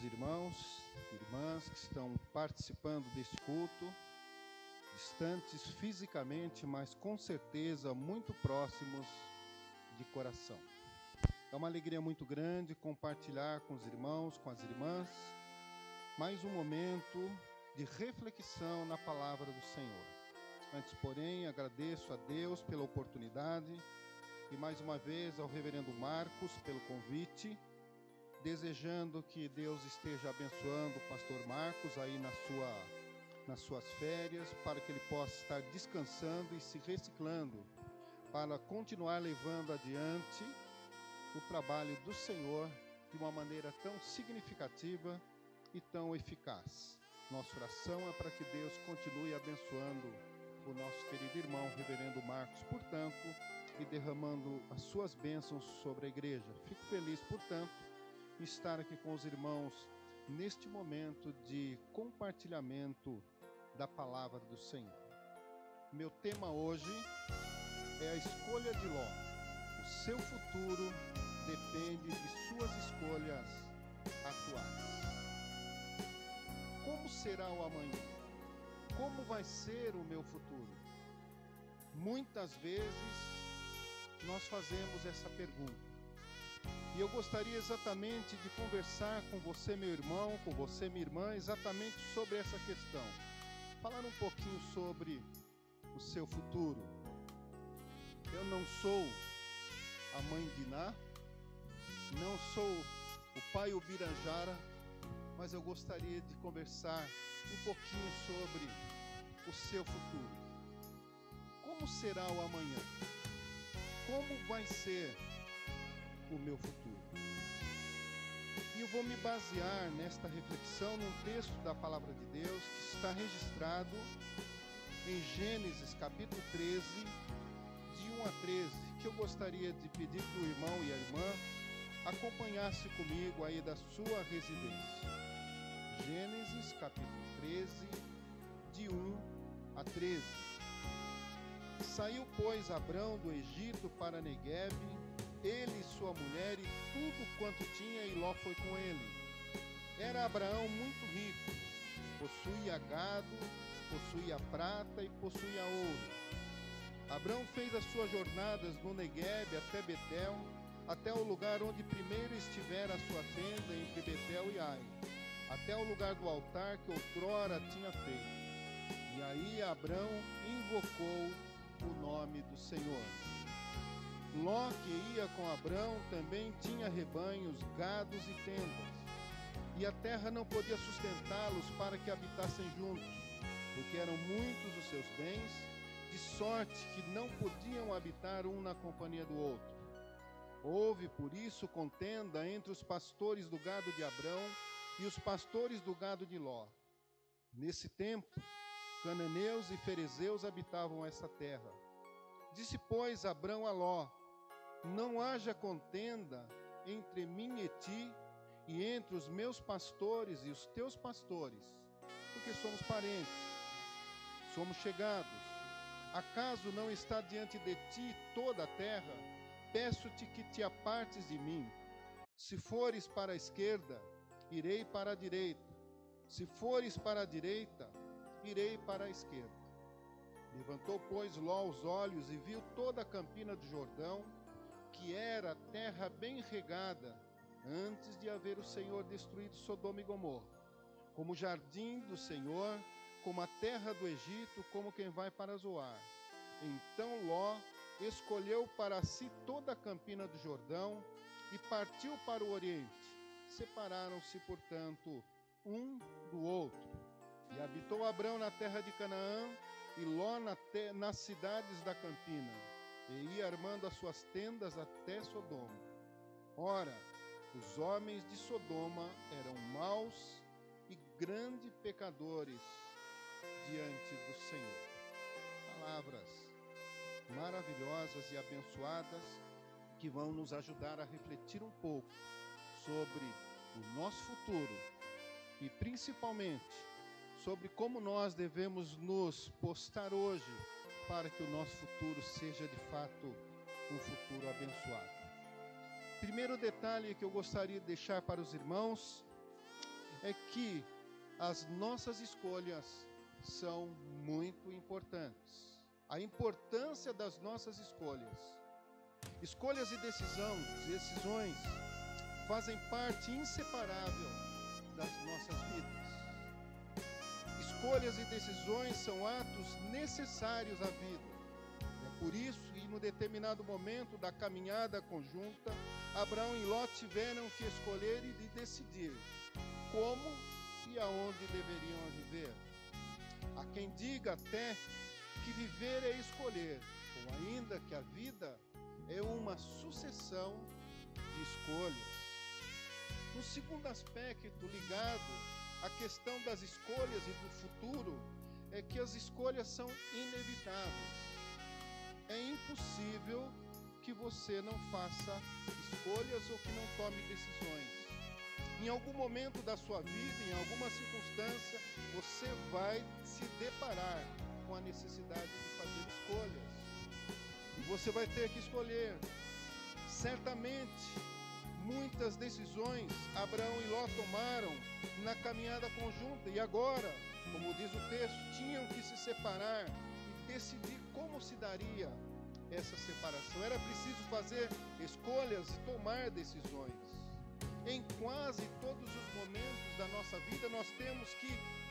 irmãos e irmãs que estão participando deste culto, distantes fisicamente, mas com certeza muito próximos de coração. É uma alegria muito grande compartilhar com os irmãos, com as irmãs, mais um momento de reflexão na palavra do Senhor. Antes, porém, agradeço a Deus pela oportunidade e mais uma vez ao reverendo Marcos pelo convite, desejando que Deus esteja abençoando o pastor Marcos aí nas suas férias, para que ele possa estar descansando e se reciclando, para continuar levando adiante o trabalho do Senhor de uma maneira tão significativa e tão eficaz. Nossa oração é para que Deus continue abençoando o nosso querido irmão, reverendo Marcos, portanto, e derramando as suas bênçãos sobre a igreja. Fico feliz, portanto, em estar aqui com os irmãos neste momento de compartilhamento da palavra do Senhor. Meu tema hoje é a escolha de Ló. O seu futuro depende de suas escolhas atuais. Como será o amanhã? Como vai ser o meu futuro? Muitas vezes nós fazemos essa pergunta. E eu gostaria exatamente de conversar com você, meu irmão, com você, minha irmã, exatamente sobre essa questão. Falar um pouquinho sobre o seu futuro. Eu não sou a mãe Diná, não sou o pai Ubiranjara, mas eu gostaria de conversar um pouquinho sobre o seu futuro. Como será o amanhã? Como vai ser o meu futuro? E eu vou me basear nesta reflexão num texto da palavra de Deus que está registrado em Gênesis capítulo 13, de 1 a 13, que eu gostaria de pedir para o irmão e a irmã acompanhasse comigo aí da sua residência. Gênesis capítulo 13, de 1 a 13. Saiu, pois, Abrão do Egito para Neguebe, ele e sua mulher e tudo quanto tinha, e Ló foi com ele. Era Abraão muito rico, possuía gado, possuía prata e possuía ouro. Abrão fez as suas jornadas no Neguebe até Betel, até o lugar onde primeiro estivera a sua tenda entre Betel e Ai, até o lugar do altar que outrora tinha feito. E aí Abrão invocou o nome do Senhor. Ló, que ia com Abrão, também tinha rebanhos, gados e tendas. E a terra não podia sustentá-los para que habitassem juntos, porque eram muitos os seus bens, de sorte que não podiam habitar um na companhia do outro. Houve, por isso, contenda entre os pastores do gado de Abrão e os pastores do gado de Ló. Nesse tempo, cananeus e ferezeus habitavam essa terra. Disse, pois, Abrão a Ló: não haja contenda entre mim e ti, e entre os meus pastores e os teus pastores, porque somos parentes, somos chegados. Acaso não está diante de ti toda a terra? Peço-te que te apartes de mim. Se fores para a esquerda, irei para a direita. Se fores para a direita, irei para a esquerda. Levantou, pois, Ló os olhos e viu toda a campina do Jordão, que era terra bem regada, antes de haver o Senhor destruído Sodoma e Gomorra, como o jardim do Senhor, como a terra do Egito, como quem vai para Zoar. Então Ló escolheu para si toda a campina do Jordão e partiu para o oriente. Separaram-se, portanto, um do outro. E habitou Abrão na terra de Canaã, e Ló nas cidades da campina, e ia armando as suas tendas até Sodoma. Ora, os homens de Sodoma eram maus e grandes pecadores diante do Senhor. Palavras maravilhosas e abençoadas que vão nos ajudar a refletir um pouco sobre o nosso futuro e principalmente sobre como nós devemos nos postar hoje para que o nosso futuro seja de fato um futuro abençoado. Primeiro detalhe que eu gostaria de deixar para os irmãos é que as nossas escolhas são muito importantes. A importância das nossas escolhas. Escolhas e decisões fazem parte inseparável das nossas vidas. Escolhas e decisões são atos necessários à vida. É por isso que, no determinado momento da caminhada conjunta, Abraão e Ló tiveram que escolher e decidir como e aonde deveriam viver. Há quem diga até que viver é escolher, ou ainda que a vida é uma sucessão de escolhas. Um segundo aspecto ligado à questão das escolhas e do futuro é que as escolhas são inevitáveis. É impossível que você não faça escolhas ou que não tome decisões. Em algum momento da sua vida, em alguma circunstância, você vai se deparar com a necessidade de fazer escolhas. E você vai ter que escolher. Certamente, muitas decisões Abraão e Ló tomaram na caminhada conjunta. E agora, como diz o texto, tinham que se separar e decidir como se daria essa separação. Era preciso fazer escolhas e tomar decisões. Em quase todos os momentos da nossa vida, nós temos que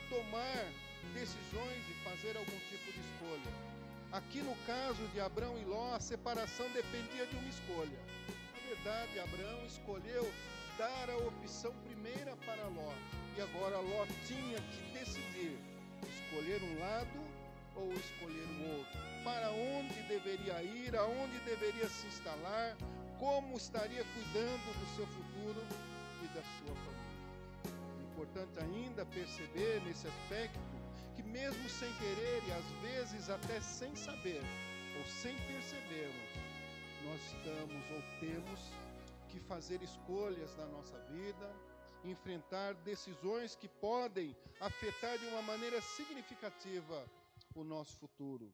tomar decisões e fazer algum tipo de escolha. Aqui no caso de Abraão e Ló, a separação dependia de uma escolha. Na verdade, Abraão escolheu dar a opção primeira para Ló. E agora Ló tinha que decidir, escolher um lado ou escolher o outro. Para onde deveria ir, aonde deveria se instalar, como estaria cuidando do seu futuro e da sua família. É importante ainda perceber nesse aspecto que mesmo sem querer e às vezes até sem saber ou sem percebermos, nós estamos ou temos que fazer escolhas na nossa vida, enfrentar decisões que podem afetar de uma maneira significativa o nosso futuro.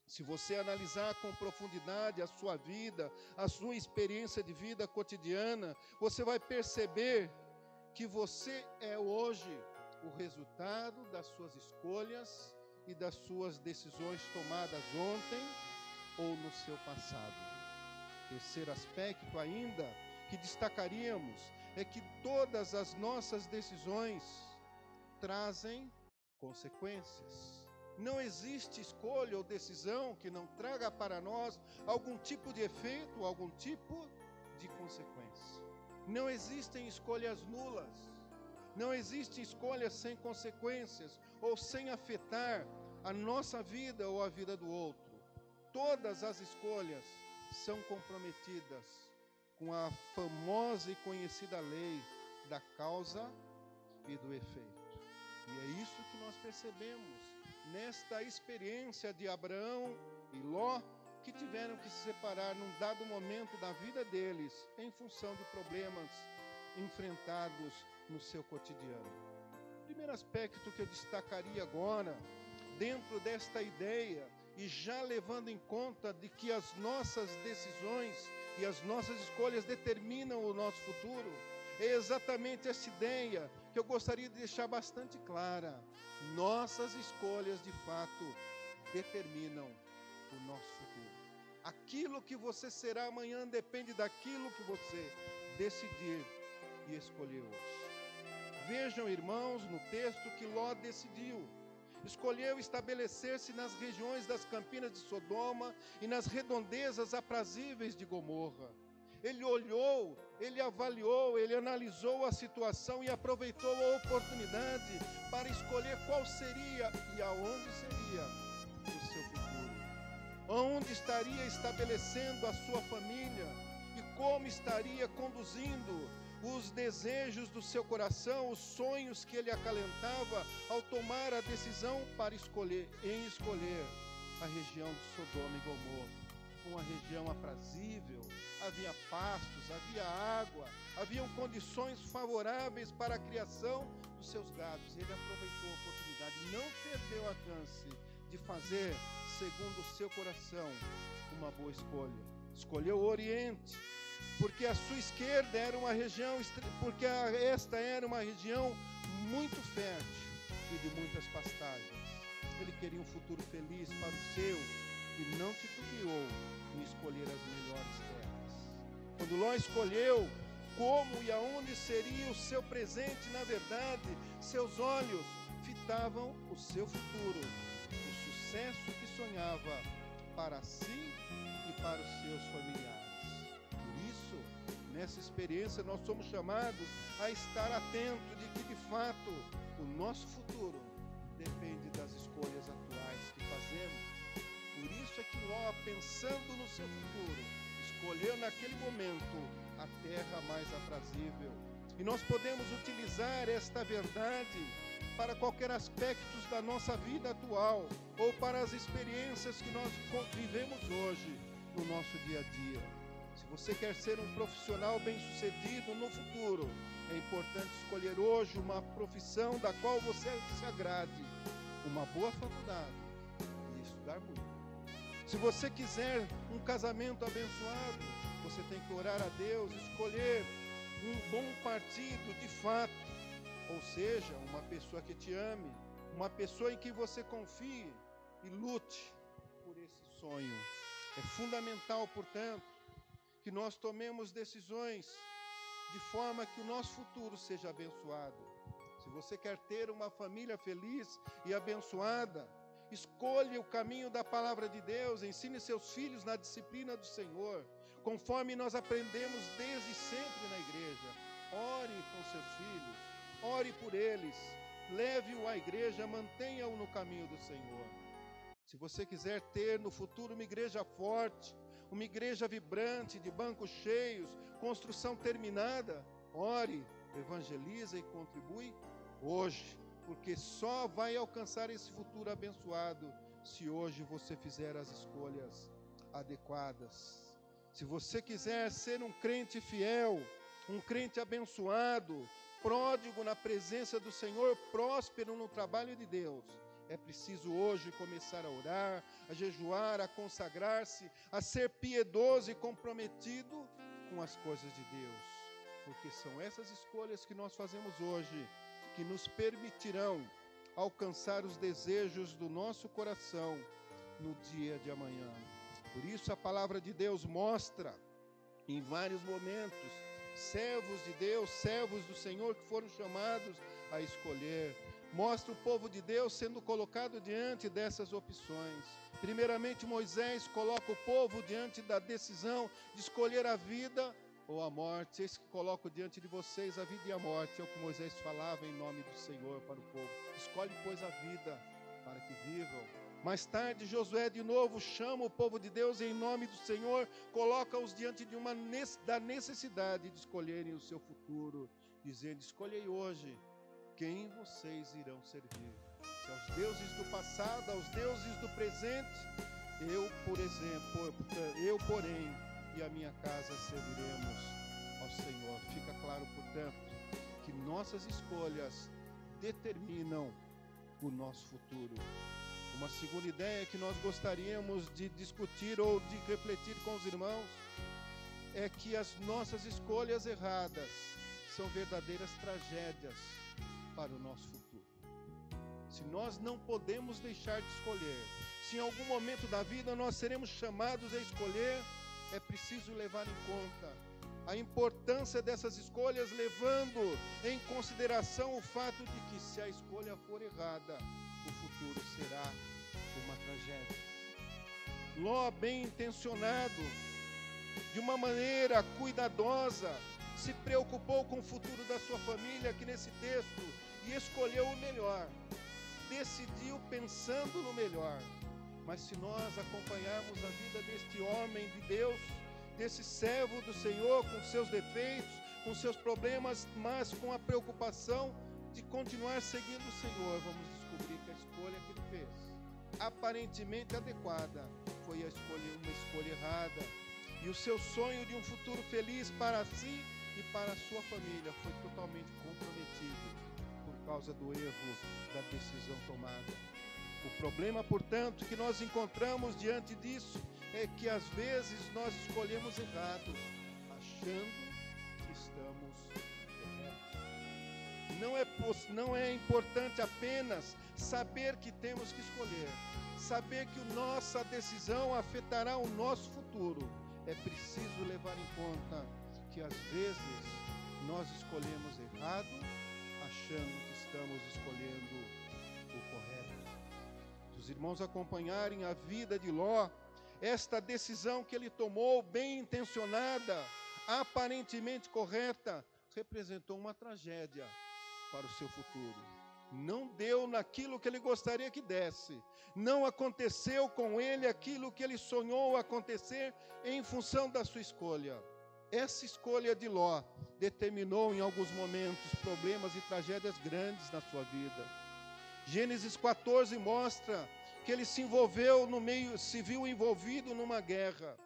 Se você analisar com profundidade a sua vida, a sua experiência de vida cotidiana, você vai perceber que você é hoje o resultado das suas escolhas e das suas decisões tomadas ontem ou no seu passado. Terceiro aspecto ainda que destacaríamos é que todas as nossas decisões trazem consequências. Não existe escolha ou decisão que não traga para nós algum tipo de efeito, algum tipo de consequência. Não existem escolhas nulas. Não existe escolha sem consequências ou sem afetar a nossa vida ou a vida do outro. Todas as escolhas são comprometidas com a famosa e conhecida lei da causa e do efeito. E é isso que nós percebemos nesta experiência de Abraão e Ló, que tiveram que se separar num dado momento da vida deles, em função de problemas enfrentados no seu cotidiano. O primeiro aspecto que eu destacaria agora, dentro desta ideia, e já levando em conta de que as nossas decisões e as nossas escolhas determinam o nosso futuro, é exatamente essa ideia que eu gostaria de deixar bastante clara. Nossas escolhas, de fato, determinam o nosso futuro. Aquilo que você será amanhã depende daquilo que você decidir e escolher hoje. Vejam, irmãos, no texto que Ló decidiu. Escolheu estabelecer-se nas regiões das campinas de Sodoma e nas redondezas aprazíveis de Gomorra. Ele olhou, ele avaliou, ele analisou a situação e aproveitou a oportunidade para escolher qual seria e aonde seria o seu futuro. Onde estaria estabelecendo a sua família e como estaria conduzindo os desejos do seu coração, os sonhos que ele acalentava ao tomar a decisão para escolher a região de Sodoma e Gomorra. Uma região aprazível, havia pastos, havia água, haviam condições favoráveis para a criação dos seus gados. Ele aproveitou a oportunidade, não perdeu a chance de fazer, segundo o seu coração, uma boa escolha. Escolheu o Oriente, porque a sua esquerda era uma região, porque esta era uma região muito fértil e de muitas pastagens. Ele queria um futuro feliz para os seus e não titubeou em escolher as melhores terras. Quando Ló escolheu como e aonde seria o seu presente, na verdade, seus olhos fitavam o seu futuro, o sucesso que sonhava para si e para os seus familiares. Por isso, nessa experiência, nós somos chamados a estar atentos de que, de fato, o nosso futuro depende das escolhas atuais que fazemos. Por isso é que Ló, pensando no seu futuro, escolheu naquele momento a terra mais aprazível. E nós podemos utilizar esta verdade para qualquer aspecto da nossa vida atual ou para as experiências que nós vivemos hoje no nosso dia a dia. Se você quer ser um profissional bem-sucedido no futuro, é importante escolher hoje uma profissão da qual você se agrade, uma boa faculdade e estudar muito. Se você quiser um casamento abençoado, você tem que orar a Deus, escolher um bom partido de fato, ou seja, uma pessoa que te ame, uma pessoa em que você confie e lute por esse sonho. É fundamental, portanto, que nós tomemos decisões de forma que o nosso futuro seja abençoado. Se você quer ter uma família feliz e abençoada, escolha o caminho da palavra de Deus, ensine seus filhos na disciplina do Senhor, conforme nós aprendemos desde sempre na igreja. Ore com seus filhos, ore por eles, leve-o à igreja, mantenha-o no caminho do Senhor. Se você quiser ter no futuro uma igreja forte, uma igreja vibrante, de bancos cheios, construção terminada, ore, evangeliza e contribui hoje, porque só vai alcançar esse futuro abençoado se hoje você fizer as escolhas adequadas. Se você quiser ser um crente fiel, um crente abençoado, pródigo na presença do Senhor, próspero no trabalho de Deus, é preciso hoje começar a orar, a jejuar, a consagrar-se, a ser piedoso e comprometido com as coisas de Deus. Porque são essas escolhas que nós fazemos hoje que nos permitirão alcançar os desejos do nosso coração no dia de amanhã. Por isso a palavra de Deus mostra em vários momentos servos de Deus, servos do Senhor que foram chamados a escolher. Mostra o povo de Deus sendo colocado diante dessas opções. Primeiramente, Moisés coloca o povo diante da decisão de escolher a vida ou a morte. Eis que coloco diante de vocês a vida e a morte. É o que Moisés falava em nome do Senhor para o povo. Escolhe, pois, a vida para que vivam. Mais tarde, Josué de novo chama o povo de Deus em nome do Senhor, coloca-os diante de da necessidade de escolherem o seu futuro, dizendo: escolhei hoje quem vocês irão servir. Se aos deuses do passado, aos deuses do presente, eu, porém, e a minha casa serviremos ao Senhor. Fica claro, portanto, que nossas escolhas determinam o nosso futuro. Uma segunda ideia que nós gostaríamos de discutir ou de refletir com os irmãos é que as nossas escolhas erradas são verdadeiras tragédias para o nosso futuro. Se nós não podemos deixar de escolher, se em algum momento da vida nós seremos chamados a escolher, é preciso levar em conta a importância dessas escolhas, levando em consideração o fato de que, se a escolha for errada, o futuro será uma tragédia. Ló, bem intencionado, de uma maneira cuidadosa, se preocupou com o futuro da sua família aqui nesse texto e escolheu o melhor, decidiu pensando no melhor. Mas se nós acompanharmos a vida deste homem de Deus, desse servo do Senhor, com seus defeitos, com seus problemas, mas com a preocupação de continuar seguindo o Senhor, vamos descobrir que a escolha que ele fez, aparentemente adequada, foi uma escolha errada. E o seu sonho de um futuro feliz para si e para a sua família foi totalmente comprometido por causa do erro da decisão tomada. O problema, portanto, que nós encontramos diante disso é que às vezes nós escolhemos errado, achando que estamos corretos. Não é importante apenas saber que temos que escolher, saber que nossa decisão afetará o nosso futuro. É preciso levar em conta que às vezes nós escolhemos errado, achando que estamos escolhendo o correto. Se os irmãos acompanharem a vida de Ló, esta decisão que ele tomou, bem intencionada, aparentemente correta, representou uma tragédia para o seu futuro. Não deu naquilo que ele gostaria que desse. Não aconteceu com ele aquilo que ele sonhou acontecer em função da sua escolha. Essa escolha de Ló determinou em alguns momentos problemas e tragédias grandes na sua vida. Gênesis 14 mostra que ele se viu envolvido numa guerra.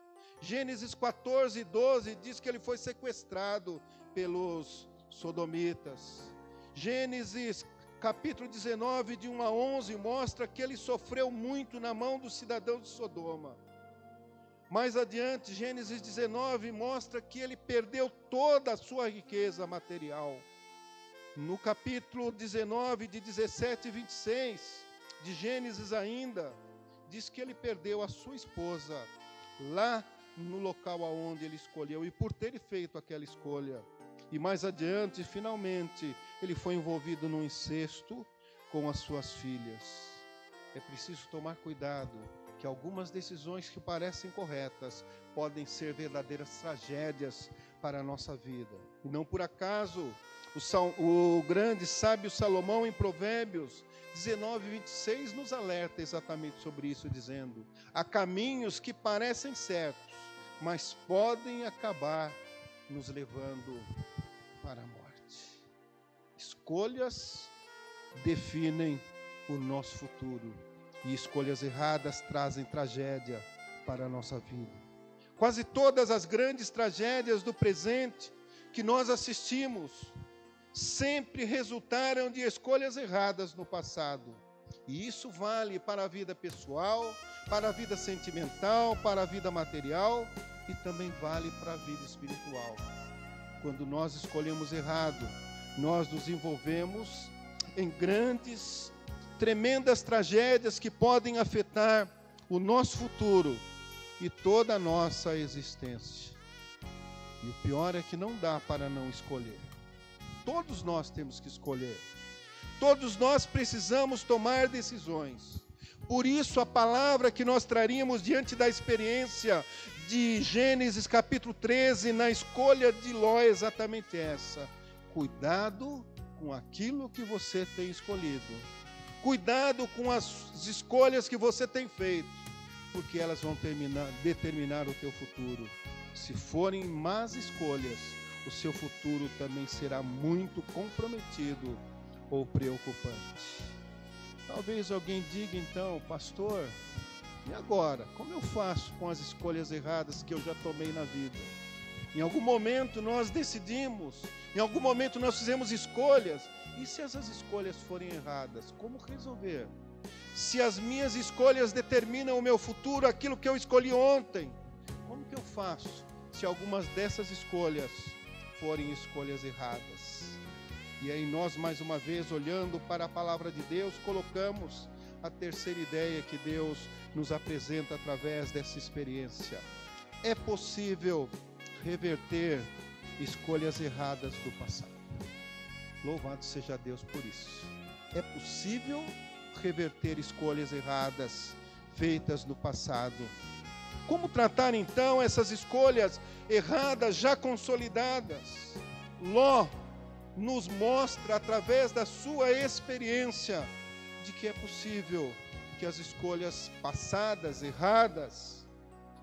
Gênesis 14, 12 diz que ele foi sequestrado pelos sodomitas. Gênesis capítulo 19, de 1 a 11, mostra que ele sofreu muito na mão dos cidadãos de Sodoma. Mais adiante, Gênesis 19 mostra que ele perdeu toda a sua riqueza material. No capítulo 19, de 17 e 26, de Gênesis ainda, diz que ele perdeu a sua esposa lá no local aonde ele escolheu e por ter feito aquela escolha. E mais adiante, finalmente, ele foi envolvido num incesto com as suas filhas. É preciso tomar cuidado, que algumas decisões que parecem corretas podem ser verdadeiras tragédias para a nossa vida. E não por acaso, o grande sábio Salomão, em Provérbios 19, 26, nos alerta exatamente sobre isso, dizendo: há caminhos que parecem certos, mas podem acabar nos levando para a morte. Escolhas definem o nosso futuro, e escolhas erradas trazem tragédia para a nossa vida. Quase todas as grandes tragédias do presente que nós assistimos sempre resultaram de escolhas erradas no passado. E isso vale para a vida pessoal, para a vida sentimental, para a vida material e também vale para a vida espiritual. Quando nós escolhemos errado, nós nos envolvemos em grandes, tremendas tragédias que podem afetar o nosso futuro e toda a nossa existência. E o pior é que não dá para não escolher. Todos nós temos que escolher. Todos nós precisamos tomar decisões. Por isso, a palavra que nós traríamos diante da experiência de Gênesis capítulo 13, na escolha de Ló, é exatamente essa: cuidado com aquilo que você tem escolhido. Cuidado com as escolhas que você tem feito, porque elas vão determinar o teu futuro. Se forem más escolhas, o seu futuro também será muito comprometido ou preocupante. Talvez alguém diga então: pastor, e agora? Como eu faço com as escolhas erradas que eu já tomei na vida? Em algum momento nós decidimos, em algum momento nós fizemos escolhas, e se essas escolhas forem erradas, como resolver? Se as minhas escolhas determinam o meu futuro, aquilo que eu escolhi ontem, como que eu faço se algumas dessas escolhas forem escolhas erradas? E aí nós, mais uma vez, olhando para a palavra de Deus, colocamos a terceira ideia que Deus nos apresenta através dessa experiência. É possível reverter escolhas erradas do passado. Louvado seja Deus por isso. É possível reverter escolhas erradas feitas no passado. Como tratar então essas escolhas erradas já consolidadas? Ló nos mostra, através da sua experiência, de que é possível que as escolhas passadas, erradas,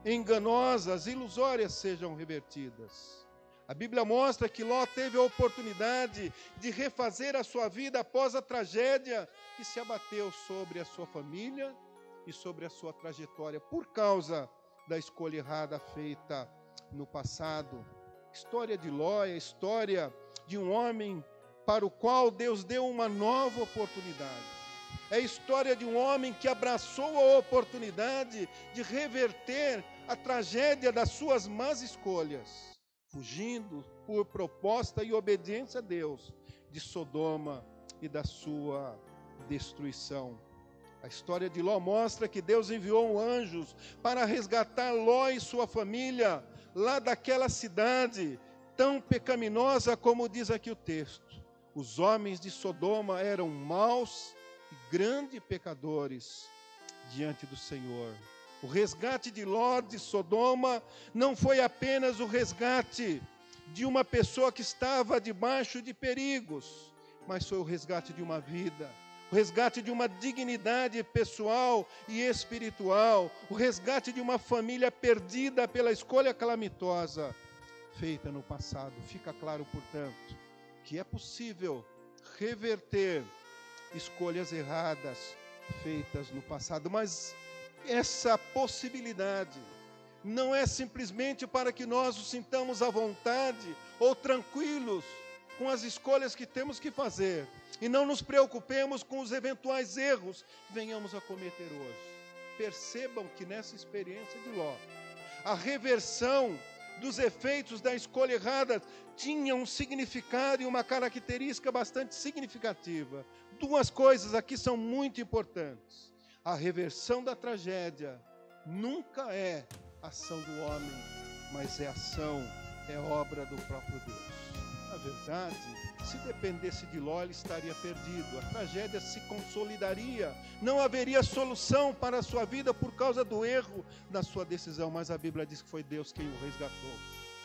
enganosas, ilusórias sejam revertidas. A Bíblia mostra que Ló teve a oportunidade de refazer a sua vida após a tragédia que se abateu sobre a sua família e sobre a sua trajetória por causa da escolha errada feita no passado. A história de Ló é a história de um homem para o qual Deus deu uma nova oportunidade. É a história de um homem que abraçou a oportunidade de reverter a tragédia das suas más escolhas, fugindo por proposta e obediência a Deus. de Sodoma e da sua destruição. A história de Ló mostra que Deus enviou anjos para resgatar Ló e sua família lá daquela cidade tão pecaminosa como diz aqui o texto. Os homens de Sodoma eram maus e grandes pecadores diante do Senhor. O resgate de Ló de Sodoma não foi apenas o resgate de uma pessoa que estava debaixo de perigos, mas foi o resgate de uma vida, o resgate de uma dignidade pessoal e espiritual, o resgate de uma família perdida pela escolha calamitosa feita no passado. Fica claro, portanto, que é possível reverter escolhas erradas feitas no passado, mas essa possibilidade não é simplesmente para que nós nos sintamos à vontade ou tranquilos com as escolhas que temos que fazer e não nos preocupemos com os eventuais erros que venhamos a cometer hoje. Percebam que nessa experiência de Ló, a reversão dos efeitos da escolha errada tinha um significado e uma característica bastante significativa. Duas coisas aqui são muito importantes. A reversão da tragédia nunca é ação do homem, mas é obra do próprio Deus. Na verdade, se dependesse de Ló, ele estaria perdido. A tragédia se consolidaria. Não haveria solução para a sua vida por causa do erro da sua decisão. Mas a Bíblia diz que foi Deus quem o resgatou.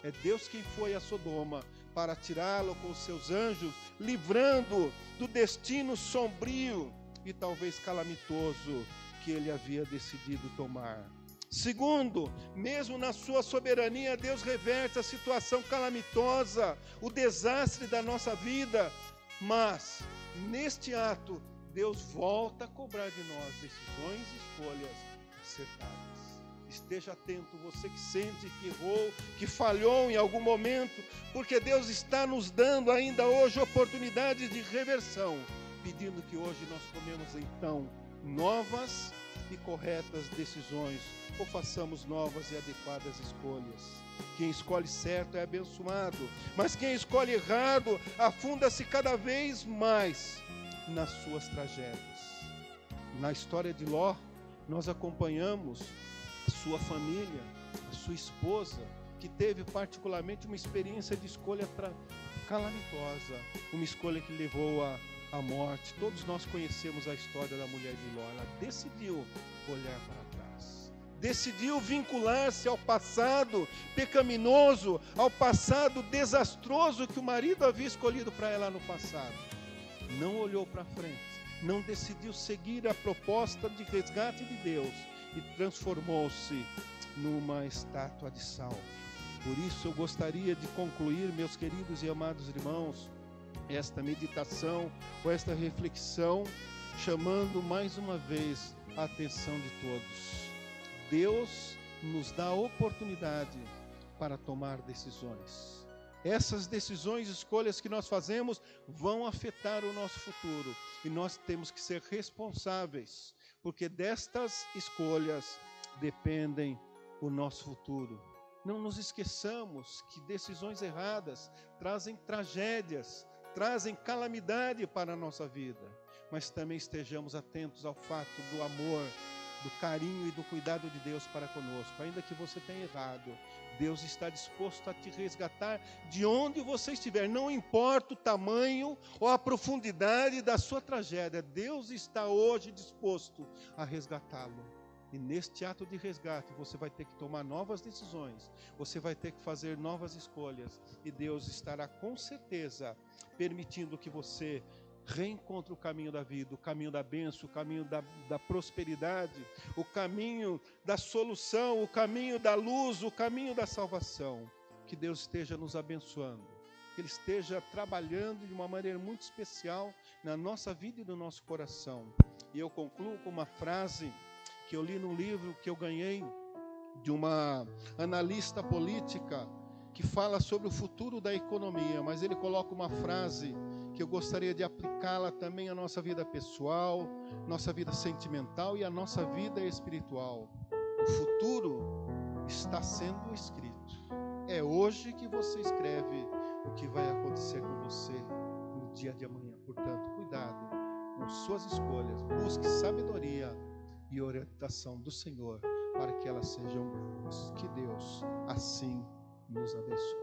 É Deus quem foi a Sodoma para tirá-lo com os seus anjos, livrando do destino sombrio e talvez calamitoso que ele havia decidido tomar. Segundo, mesmo na sua soberania, Deus reverte a situação calamitosa, o desastre da nossa vida, mas neste ato, Deus volta a cobrar de nós decisões e escolhas acertadas. Esteja atento, você que sente que errou, que falhou em algum momento, porque Deus está nos dando ainda hoje oportunidades de reversão, pedindo que hoje nós tomemos então novas e corretas decisões, ou façamos novas e adequadas escolhas. Quem escolhe certo é abençoado, mas quem escolhe errado afunda-se cada vez mais nas suas tragédias. Na história de Ló, nós acompanhamos a sua família, a sua esposa, que teve particularmente uma experiência de escolha calamitosa, uma escolha que levou à morte. Todos nós conhecemos a história da mulher de Ló. Ela decidiu olhar para trás, decidiu vincular-se ao passado pecaminoso, ao passado desastroso que o marido havia escolhido para ela no passado. Não olhou para frente, não decidiu seguir a proposta de resgate de Deus e transformou-se numa estátua de sal. Por isso eu gostaria de concluir, meus queridos e amados irmãos, esta meditação ou esta reflexão, chamando mais uma vez a atenção de todos. Deus nos dá a oportunidade para tomar decisões. Essas decisões, escolhas que nós fazemos vão afetar o nosso futuro e nós temos que ser responsáveis, porque destas escolhas dependem o nosso futuro. Não nos esqueçamos que decisões erradas trazem tragédias, trazem calamidade para a nossa vida, mas também estejamos atentos ao fato do amor, do carinho e do cuidado de Deus para conosco. Ainda que você tenha errado, Deus está disposto a te resgatar de onde você estiver. Não importa o tamanho ou a profundidade da sua tragédia, Deus está hoje disposto a resgatá-lo. E neste ato de resgate, você vai ter que tomar novas decisões, você vai ter que fazer novas escolhas, e Deus estará com certeza permitindo que você reencontre o caminho da vida, o caminho da bênção, o caminho da prosperidade, o caminho da solução, o caminho da luz, o caminho da salvação. Que Deus esteja nos abençoando, que Ele esteja trabalhando de uma maneira muito especial na nossa vida e no nosso coração. E eu concluo com uma frase que eu li num livro que eu ganhei de uma analista política que fala sobre o futuro da economia, mas ele coloca uma frase que eu gostaria de aplicá-la também à nossa vida pessoal, nossa vida sentimental e à nossa vida espiritual. O futuro está sendo escrito. É hoje que você escreve o que vai acontecer com você no dia de amanhã. Portanto, cuidado com suas escolhas, busque sabedoria e orientação do Senhor para que elas sejam boas. Que Deus assim nos abençoe.